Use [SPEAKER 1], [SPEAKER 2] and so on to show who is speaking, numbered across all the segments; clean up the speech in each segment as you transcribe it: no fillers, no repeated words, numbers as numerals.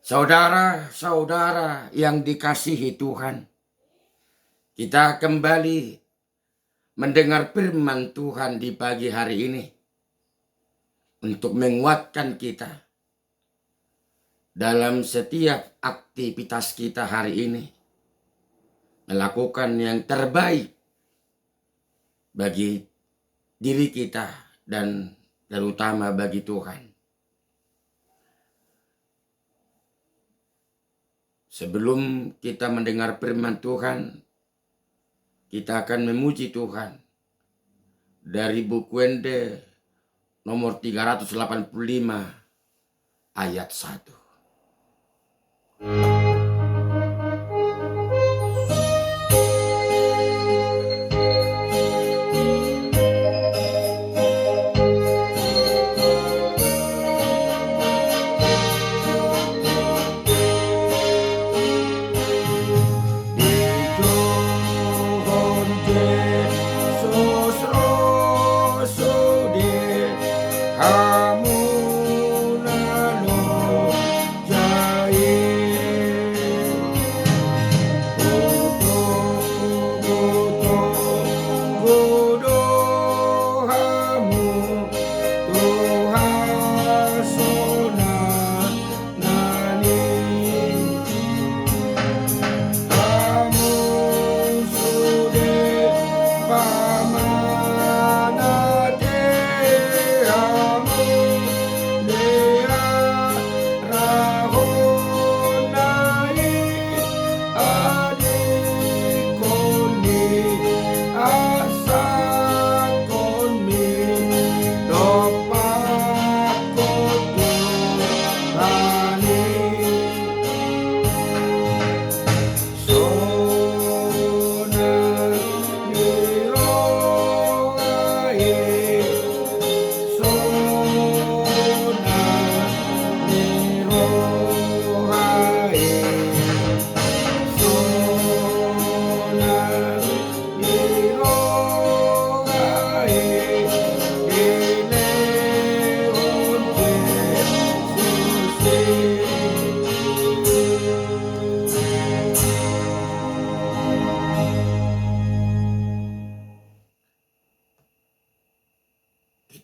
[SPEAKER 1] Saudara-saudara yang dikasihi Tuhan, kita kembali mendengar firman Tuhan di pagi hari ini untuk menguatkan kita dalam setiap aktivitas kita hari ini, melakukan yang terbaik bagi diri kita dan terutama bagi Tuhan. Sebelum kita mendengar firman Tuhan, kita akan memuji Tuhan dari buku Ende nomor 385 ayat 1.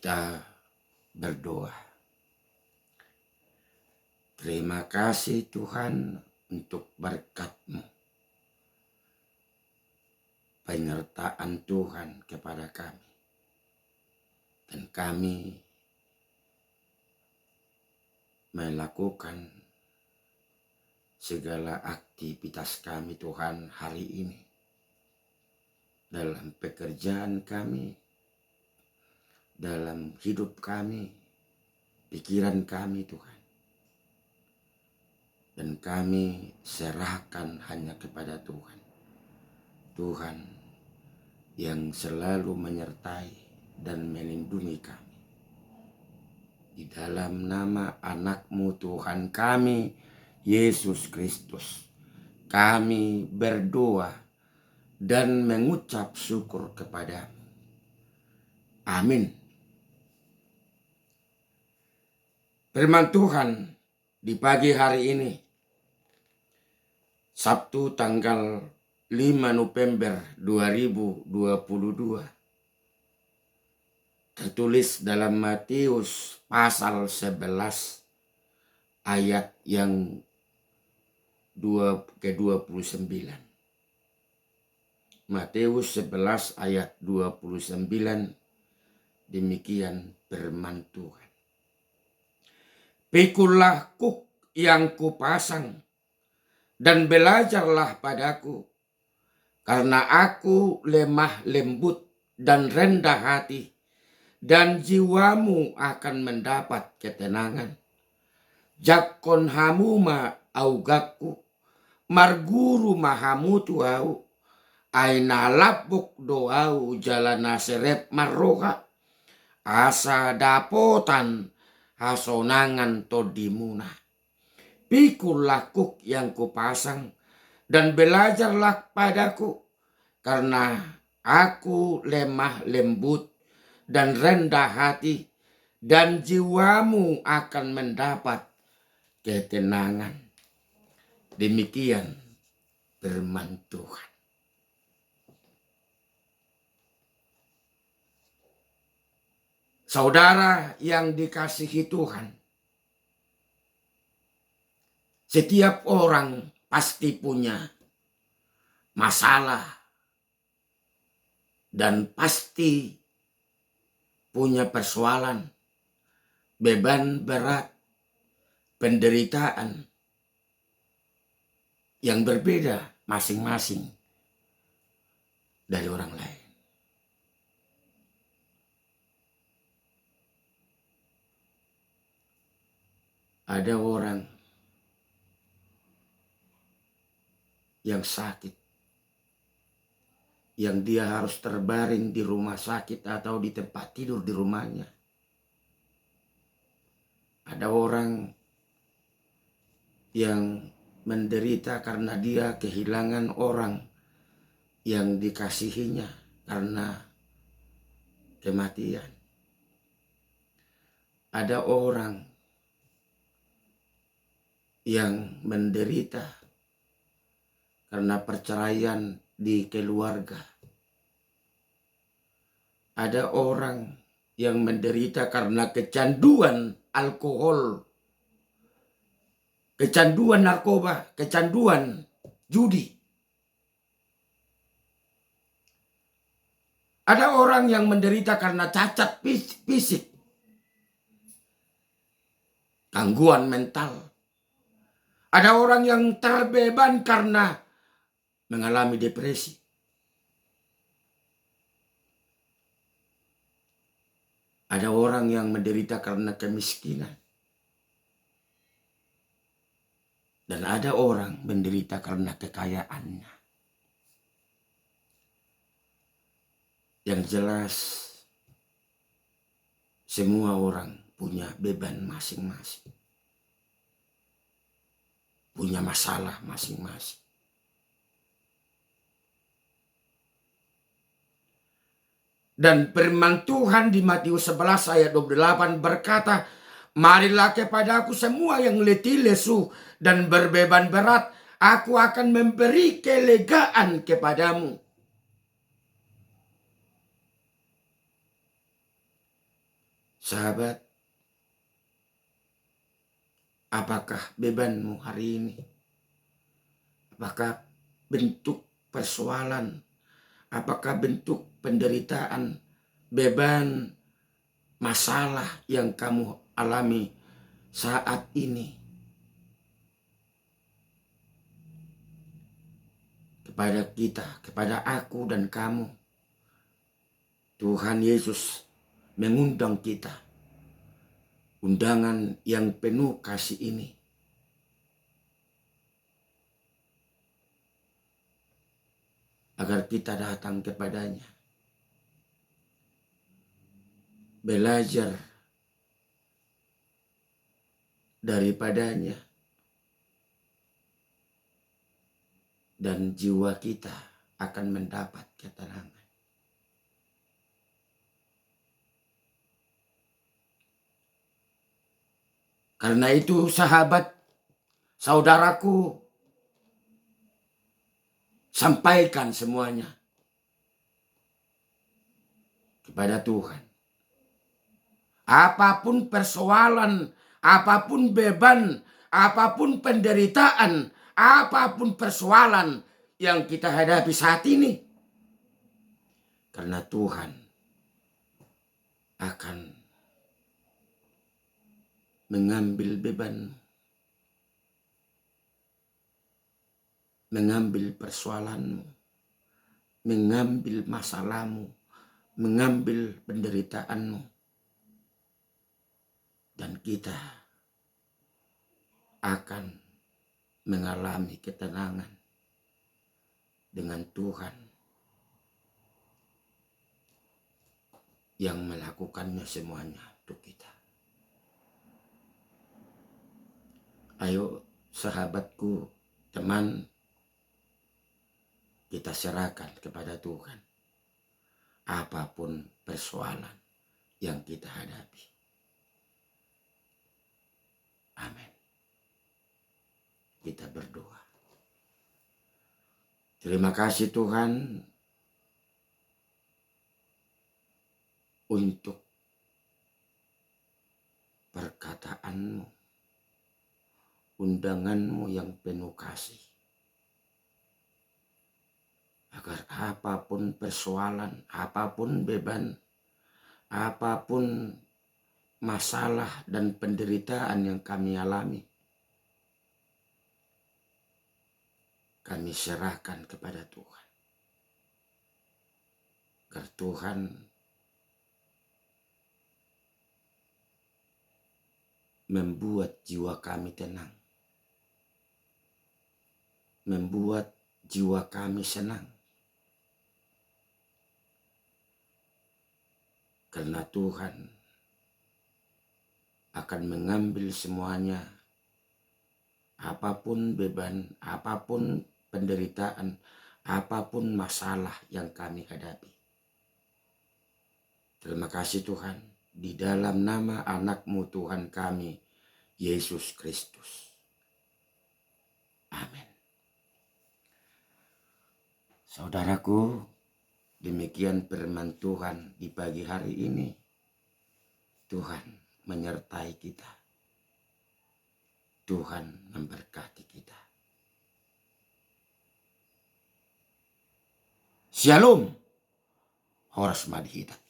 [SPEAKER 1] Kita berdoa. Terima kasih Tuhan untuk berkat-Mu, penyertaan Tuhan kepada kami. Dan kami melakukan segala aktivitas kami Tuhan hari ini. Dalam pekerjaan kami, dalam hidup kami, pikiran kami Tuhan. Dan kami serahkan hanya kepada Tuhan. Tuhan yang selalu menyertai dan melindungi kami. Di dalam nama anak-Mu Tuhan kami, Yesus Kristus, kami berdoa dan mengucap syukur kepada-Mu. Amin. Firman Tuhan di pagi hari ini, Sabtu tanggal 5 November 2022, tertulis dalam Matius pasal 11 ayat yang ke-29. Matius 11 ayat 29, demikian firman Tuhan. Pikulah kuk yang kupasang dan belajarlah padaku, karena aku lemah lembut dan rendah hati, dan jiwamu akan mendapat ketenangan. Jakon hamuma augaku, marguru mahamutu au, aina labuk doau jalana serep marroha, asa dapotan hasonangan todimuna. Pikul lakuk yang kupasang dan belajarlah padaku, karena aku lemah lembut dan rendah hati, dan jiwamu akan mendapat ketenangan. Demikian firman Tuhan. Saudara yang dikasihi Tuhan, setiap orang pasti punya masalah dan pasti punya persoalan, beban berat, penderitaan yang berbeda masing-masing dari orang lain. Ada orang yang sakit, yang dia harus terbaring di rumah sakit atau di tempat tidur di rumahnya. Ada orang yang menderita karena dia kehilangan orang yang dikasihinya karena kematian. Ada orang yang menderita karena perceraian di keluarga. Ada orang yang menderita karena kecanduan alkohol, kecanduan narkoba, kecanduan judi. Ada orang yang menderita karena cacat fisik, gangguan mental. Ada orang yang terbeban karena mengalami depresi. Ada orang yang menderita karena kemiskinan. Dan ada orang menderita karena kekayaannya. Yang jelas, semua orang punya beban masing-masing. Punya masalah masing-masing. Dan firman Tuhan di Matius 11 ayat 28 berkata, marilah kepadaku semua yang letih lesu dan berbeban berat, aku akan memberi kelegaan kepadamu. Sahabat, apakah bebanmu hari ini? Apakah bentuk persoalan? Apakah bentuk penderitaan, beban, masalah yang kamu alami saat ini? Kepada kita, kepada aku dan kamu, Tuhan Yesus mengundang kita. Undangan yang penuh kasih ini. Agar kita datang kepadanya. Belajar daripadanya. Dan jiwa kita akan mendapat ketenangan. Karena itu sahabat, saudaraku, sampaikan semuanya kepada Tuhan. Apapun persoalan, apapun beban, apapun penderitaan, apapun persoalan yang kita hadapi saat ini. Karena Tuhan akan mengambil beban, mengambil persoalanmu, mengambil masalahmu, mengambil penderitaanmu. Dan kita akan mengalami ketenangan dengan Tuhan yang melakukannya semuanya untuk kita. Ayo sahabatku, teman, kita serahkan kepada Tuhan apapun persoalan yang kita hadapi. Amin. Kita berdoa. Terima kasih Tuhan untuk perkataanmu, undanganmu yang penuh kasih. Agar apapun persoalan, apapun beban, apapun masalah dan penderitaan yang kami alami, kami serahkan kepada Tuhan. Agar Tuhan membuat jiwa kami tenang, membuat jiwa kami senang. Karena Tuhan akan mengambil semuanya, apapun beban, apapun penderitaan, apapun masalah yang kami hadapi. Terima kasih Tuhan, di dalam nama anak-Mu Tuhan kami, Yesus Kristus. Amin. Saudaraku, demikian firman Tuhan di pagi hari ini. Tuhan menyertai kita. Tuhan memberkati kita. Shalom. Horas madhita.